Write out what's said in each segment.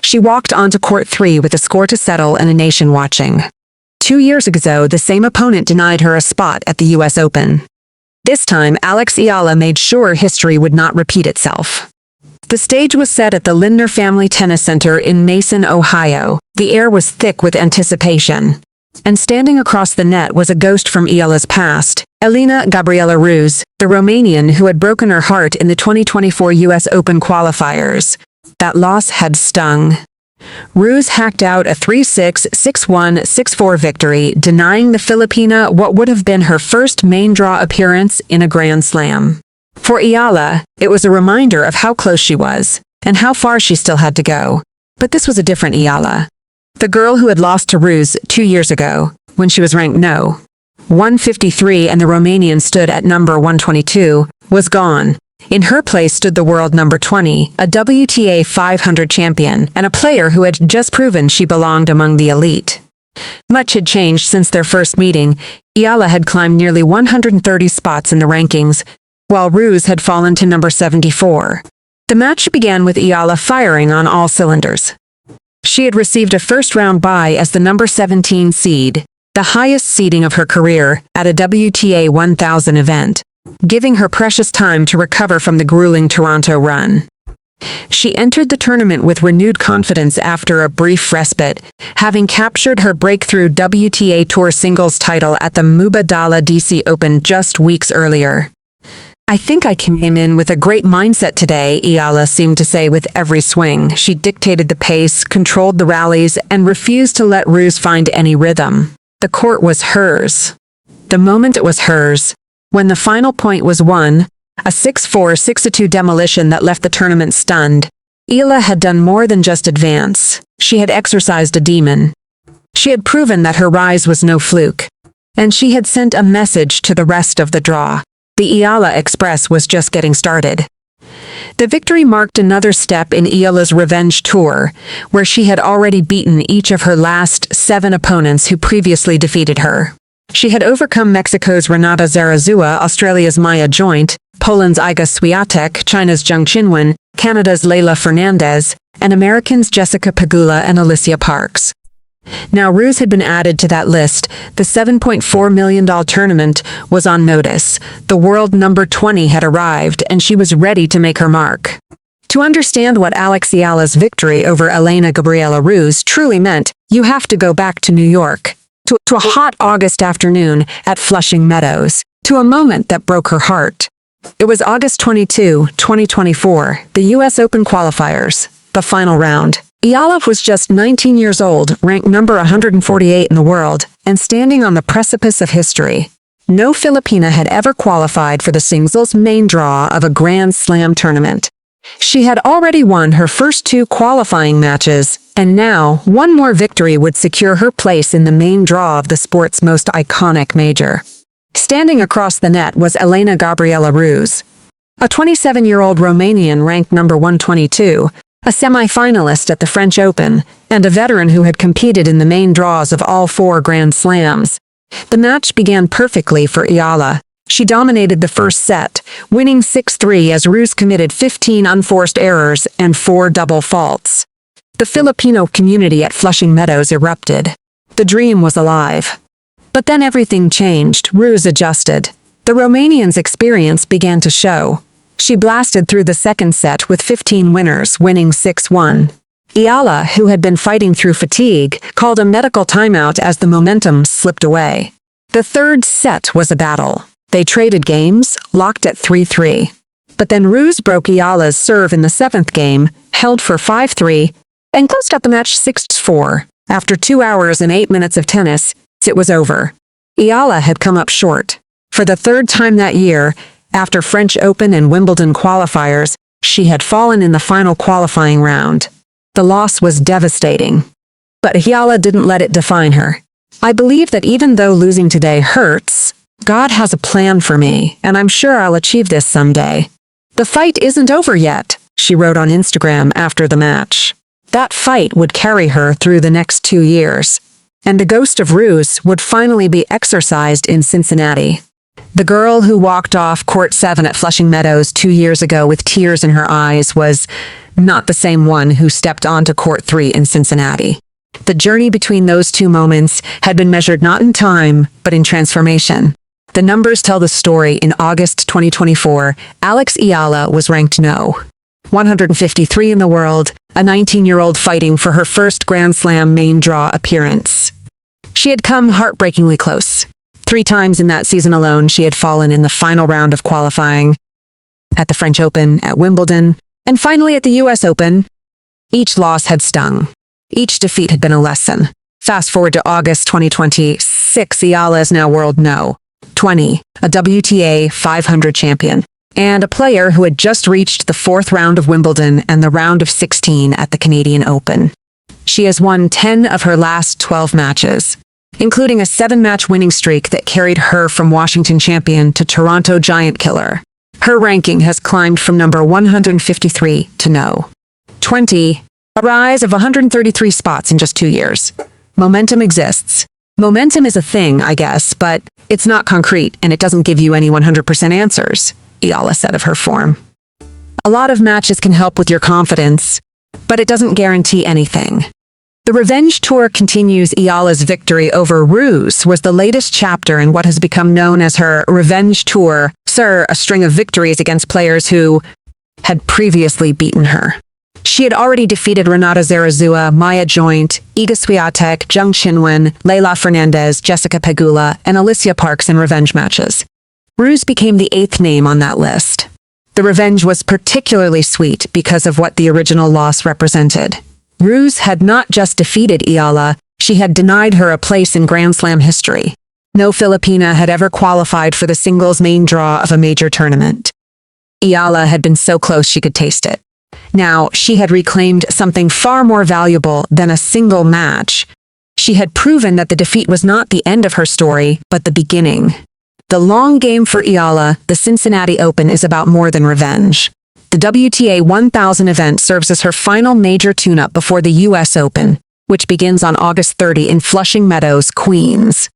She walked onto court 3 with a score to settle and a nation watching. 2 years ago, the same opponent denied her a spot at the US Open. This time, Eala made sure history would not repeat itself. The stage was set at the Lindner Family Tennis Center in Mason, Ohio. The air was thick with anticipation. And standing across the net was a ghost from Eala's past, Elena-Gabriela Ruse, the Romanian who had broken her heart in the 2024 US Open qualifiers. That loss had stung. Ruse hacked out a 3-6, 6-1, 6-4 victory, denying the Filipina what would have been her first main draw appearance in a Grand Slam. For Eala, it was a reminder of how close she was, and how far she still had to go. But this was a different Eala. The girl who had lost to Ruse 2 years ago, when she was ranked no. 153 and the Romanian stood at number 122, was gone. In her place stood the world number 20, a WTA 500 champion, and a player who had just proven she belonged among the elite. Much had changed since their first meeting. Eala had climbed nearly 130 spots in the rankings, while Ruse had fallen to number 74. The match began with Eala firing on all cylinders. She had received a first-round bye as the number 17 seed, the highest seeding of her career, at a WTA 1000 event, giving her precious time to recover from the grueling Toronto run. She entered the tournament with renewed confidence after a brief respite, having captured her breakthrough WTA Tour singles title at the Mubadala DC Open just weeks earlier. "I think I came in with a great mindset today," Eala seemed to say with every swing. She dictated the pace, controlled the rallies, and refused to let Ruse find any rhythm. The court was hers. The moment it was hers, when the final point was won, a 6-4, 6-2 demolition that left the tournament stunned. Eala had done more than just advance. She had exorcised a demon. She had proven that her rise was no fluke. And she had sent a message to the rest of the draw. The Eala Express was just getting started. The victory marked another step in Eala's revenge tour, where she had already beaten each of her last 7 opponents who previously defeated her. She had overcome Mexico's Renata Zarazua, Australia's Maya Joint, Poland's Iga Swiatek, China's Zheng Qinwen, Canada's Leylah Fernandez, and Americans Jessica Pegula and Alicia Parks. Now Ruse had been added to that list. The $7.4 million tournament was on notice. The world number 20 had arrived, and she was ready to make her mark. To understand what Eala's victory over Elena-Gabriela Ruse truly meant, you have to go back to New York. To a hot August afternoon at Flushing Meadows. To a moment that broke her heart. It was August 22, 2024, the US Open qualifiers, the final round. Eala was just 19 years old, ranked number 148 in the world, and standing on the precipice of history. No Filipina had ever qualified for the singles main draw of a Grand Slam tournament. She had already won her first 2 qualifying matches, and now one more victory would secure her place in the main draw of the sport's most iconic major. Standing across the net was Elena-Gabriela Ruse, a 27-year-old Romanian ranked number 122, a semi-finalist at the French Open, and a veteran who had competed in the main draws of all 4 Grand Slams. The match began perfectly for Eala. She dominated the first set, winning 6-3 as Ruse committed 15 unforced errors and 4 double faults. The Filipino community at Flushing Meadows erupted. The dream was alive. But then everything changed. Ruse adjusted. The Romanian's experience began to show. She blasted through the second set with 15 winners, winning 6-1. Eala, who had been fighting through fatigue, called a medical timeout as the momentum slipped away. The third set was a battle. They traded games, locked at 3-3. But then Ruse broke Eala's serve in the 7th game, held for 5-3, and closed out the match 6-4. After 2 hours and 8 minutes of tennis, it was over. Eala had come up short. For the 3rd time that year, after French Open and Wimbledon qualifiers, she had fallen in the final qualifying round. The loss was devastating. But Eala didn't let it define her. "I believe that even though losing today hurts, God has a plan for me, and I'm sure I'll achieve this someday. The fight isn't over yet," she wrote on Instagram after the match. That fight would carry her through the next 2 years, and the ghost of Ruse would finally be exorcised in Cincinnati. The girl who walked off Court 7 at Flushing Meadows 2 years ago with tears in her eyes was not the same one who stepped onto Court 3 in Cincinnati. The journey between those two moments had been measured not in time, but in transformation. The numbers tell the story. In August 2024, Eala was ranked no. 153 in the world, a 19-year-old fighting for her first Grand Slam main draw appearance. She had come heartbreakingly close. 3 times in that season alone, she had fallen in the final round of qualifying, at the French Open, at Wimbledon, and finally at the US Open. Each loss had stung. Each defeat had been a lesson. Fast forward to August 2026, Eala is now world no. 20, a WTA 500 champion, and a player who had just reached the 4th round of Wimbledon and the round of 16 at the Canadian Open. She has won 10 of her last 12 matches, including a 7-match winning streak that carried her from Washington champion to Toronto giant killer. Her ranking has climbed from number 153 to no. 20, a rise of 133 spots in just 2 years. Momentum exists. Momentum is a thing, I guess, but it's not concrete and it doesn't give you any 100% answers, Eala said of her form. A lot of matches can help with your confidence, but it doesn't guarantee anything. The Revenge Tour continues. Eala's victory over Ruse was the latest chapter in what has become known as her Revenge Tour, a string of victories against players who had previously beaten her. She had already defeated Renata Zarazua, Maya Joint, Iga Swiatek, Zheng Qinwen, Leila Fernandez, Jessica Pegula, and Alicia Parks in revenge matches. Ruse became the 8th name on that list. The revenge was particularly sweet because of what the original loss represented. Ruse had not just defeated Eala, she had denied her a place in Grand Slam history. No Filipina had ever qualified for the singles main draw of a major tournament. Eala had been so close she could taste it. Now, she had reclaimed something far more valuable than a single match. She had proven that the defeat was not the end of her story, but the beginning. The long game for Eala, the Cincinnati Open, is about more than revenge. The WTA 1000 event serves as her final major tune-up before the US Open, which begins on August 30 in Flushing Meadows, Queens.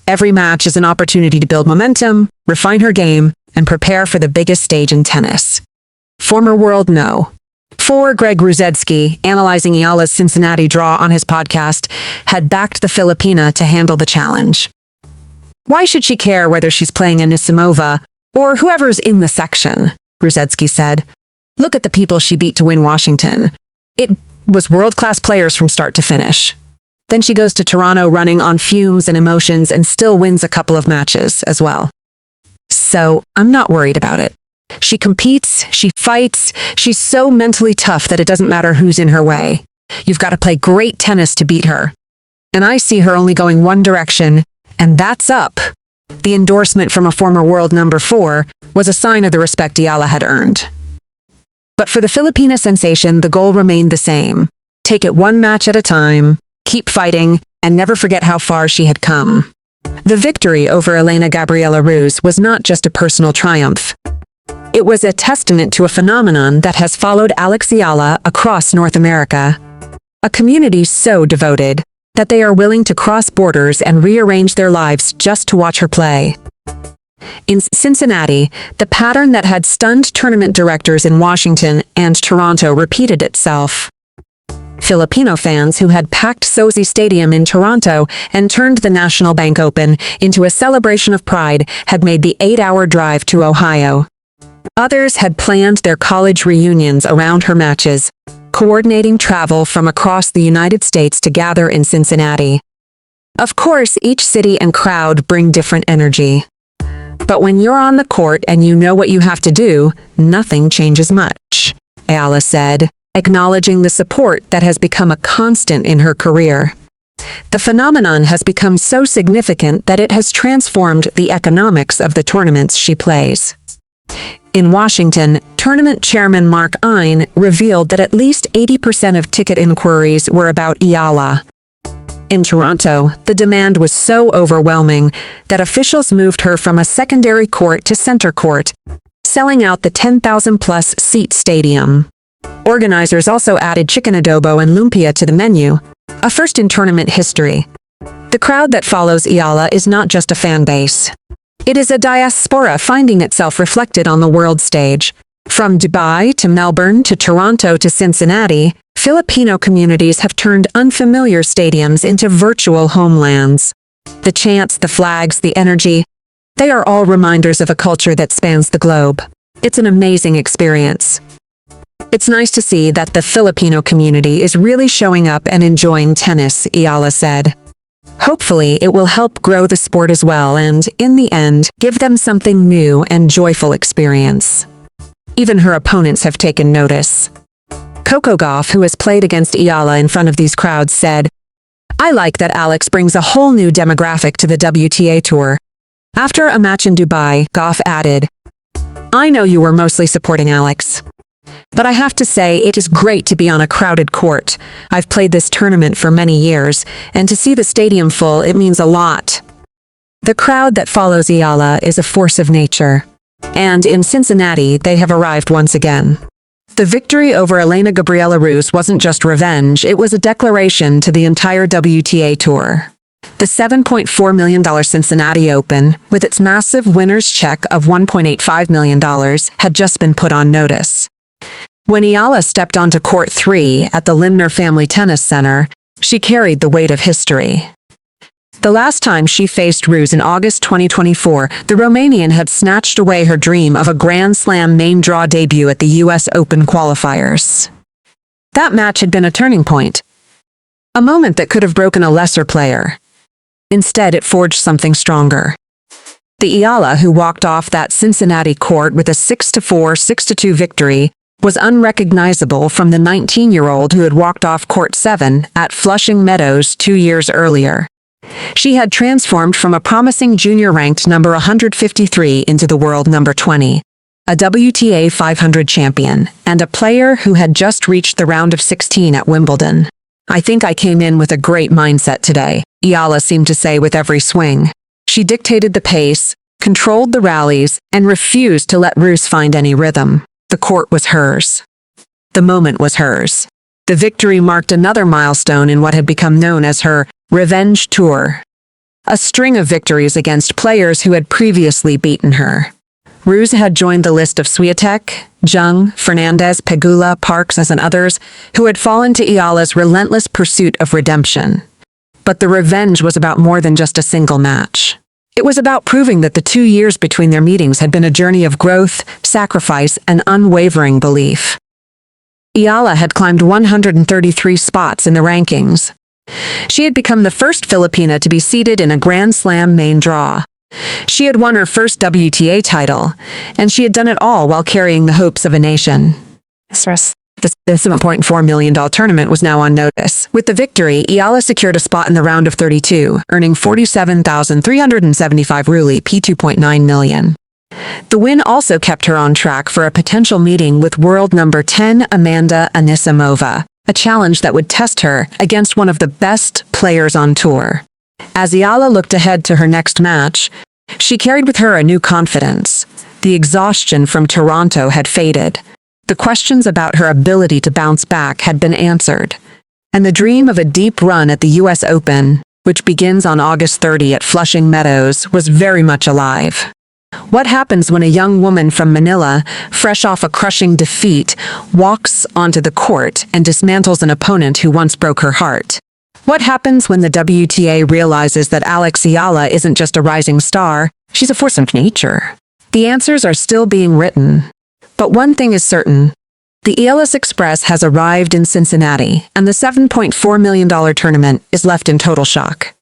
Every match is an opportunity to build momentum, refine her game, and prepare for the biggest stage in tennis. Former world no. Greg Rusedski, analyzing Eala's Cincinnati draw on his podcast, had backed the Filipina to handle the challenge. Why should she care whether she's playing Anisimova or whoever's in the section? Rusedski said. Look at the people she beat to win Washington. It was world-class players from start to finish. Then she goes to Toronto running on fumes and emotions and still wins a couple of matches as well. So, I'm not worried about it. She competes, she fights, she's so mentally tough that it doesn't matter who's in her way. You've got to play great tennis to beat her. And I see her only going one direction, and that's up. The endorsement from a former world number 4 was a sign of the respect Eala had earned. But for the Filipina sensation, the goal remained the same. Take it one match at a time, keep fighting, and never forget how far she had come. The victory over Elena-Gabriela Ruse was not just a personal triumph. It was a testament to a phenomenon that has followed Eala across North America. A community so devoted that they are willing to cross borders and rearrange their lives just to watch her play. In Cincinnati, the pattern that had stunned tournament directors in Washington and Toronto repeated itself. Filipino fans who had packed Sozi Stadium in Toronto and turned the National Bank Open into a celebration of pride had made the 8-hour drive to Ohio. Others had planned their college reunions around her matches, coordinating travel from across the United States to gather in Cincinnati. Of course, each city and crowd bring different energy. But when you're on the court and you know what you have to do, nothing changes much, Eala said, acknowledging the support that has become a constant in her career. The phenomenon has become so significant that it has transformed the economics of the tournaments she plays. In Washington, tournament chairman Mark Ein revealed that at least 80% of ticket inquiries were about Eala. In Toronto, the demand was so overwhelming that officials moved her from a secondary court to center court, selling out the 10,000-plus seat stadium. Organizers also added chicken adobo and lumpia to the menu, a first in tournament history. The crowd that follows Eala is not just a fan base. It is a diaspora finding itself reflected on the world stage. From Dubai to Melbourne to Toronto to Cincinnati, Filipino communities have turned unfamiliar stadiums into virtual homelands. The chants, the flags, the energy, they are all reminders of a culture that spans the globe. It's an amazing experience. It's nice to see that the Filipino community is really showing up and enjoying tennis, Eala said. Hopefully, it will help grow the sport as well and, in the end, give them something new and joyful experience. Even her opponents have taken notice. Coco Gauff, who has played against Eala in front of these crowds, said, "I like that Alex brings a whole new demographic to the WTA Tour." After a match in Dubai, Gauff added, "I know you were mostly supporting Alex. But I have to say, it is great to be on a crowded court. I've played this tournament for many years, and to see the stadium full, it means a lot." The crowd that follows Eala is a force of nature. And in Cincinnati, they have arrived once again. The victory over Elena-Gabriela Ruse wasn't just revenge, it was a declaration to the entire WTA Tour. The $7.4 million Cincinnati Open, with its massive winner's check of $1.85 million, had just been put on notice. When Eala stepped onto Court 3 at the Lindner Family Tennis Center, she carried the weight of history. The last time she faced Ruse in August 2024, the Romanian had snatched away her dream of a Grand Slam main draw debut at the US Open qualifiers. That match had been a turning point. A moment that could have broken a lesser player. Instead, it forged something stronger. The Eala who walked off that Cincinnati court with a 6-4, 6-2 victory was unrecognizable from the 19-year-old who had walked off Court 7 at Flushing Meadows 2 years earlier. She had transformed from a promising junior-ranked number 153 into the world number 20, a WTA 500 champion, and a player who had just reached the round of 16 at Wimbledon. "I think I came in with a great mindset today," Eala seemed to say with every swing. She dictated the pace, controlled the rallies, and refused to let Ruse find any rhythm. The court was hers. The moment was hers. The victory marked another milestone in what had become known as her revenge tour. A string of victories against players who had previously beaten her. Ruse had joined the list of Swiatek, Jung, Fernandez, Pegula, Parks, and others who had fallen to Eala's relentless pursuit of redemption. But the revenge was about more than just a single match. It was about proving that the 2 years between their meetings had been a journey of growth, sacrifice, and unwavering belief. Eala had climbed 133 spots in the rankings. She had become the first Filipina to be seated in a Grand Slam main draw. She had won her first WTA title, and she had done it all while carrying the hopes of a nation. The $7.4 million tournament was now on notice. With the victory, Eala secured a spot in the round of 32, earning 47,375 ruble (P2.9 million). The win also kept her on track for a potential meeting with world number 10 Amanda Anisimova, a challenge that would test her against one of the best players on tour. As Eala looked ahead to her next match, she carried with her a new confidence. The exhaustion from Toronto had faded. The questions about her ability to bounce back had been answered, and the dream of a deep run at the US Open, which begins on August 30 at Flushing Meadows, was very much alive. What happens when a young woman from Manila, fresh off a crushing defeat, walks onto the court and dismantles an opponent who once broke her heart? What happens when the WTA realizes that Alex Eala isn't just a rising star, she's a force of nature? The answers are still being written. But one thing is certain. The Eala Express has arrived in Cincinnati, and the $7.4 million tournament is left in total shock.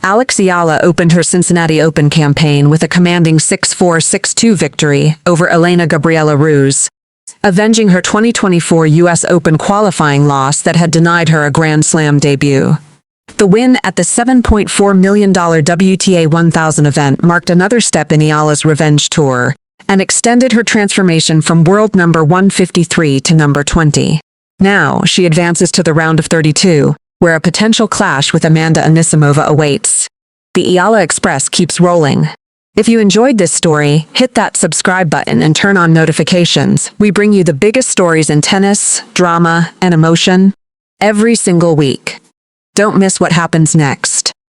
Alex Eala opened her Cincinnati Open campaign with a commanding 6-4, 6-2 victory over Elena-Gabriela Ruse, avenging her 2024 US Open qualifying loss that had denied her a Grand Slam debut. The win at the $7.4 million WTA 1000 event marked another step in Eala's revenge tour, and extended her transformation from world number 153 to number 20. Now, she advances to the round of 32, where a potential clash with Amanda Anisimova awaits. The Eala Express keeps rolling. If you enjoyed this story, hit that subscribe button and turn on notifications. We bring you the biggest stories in tennis, drama, and emotion every single week. Don't miss what happens next.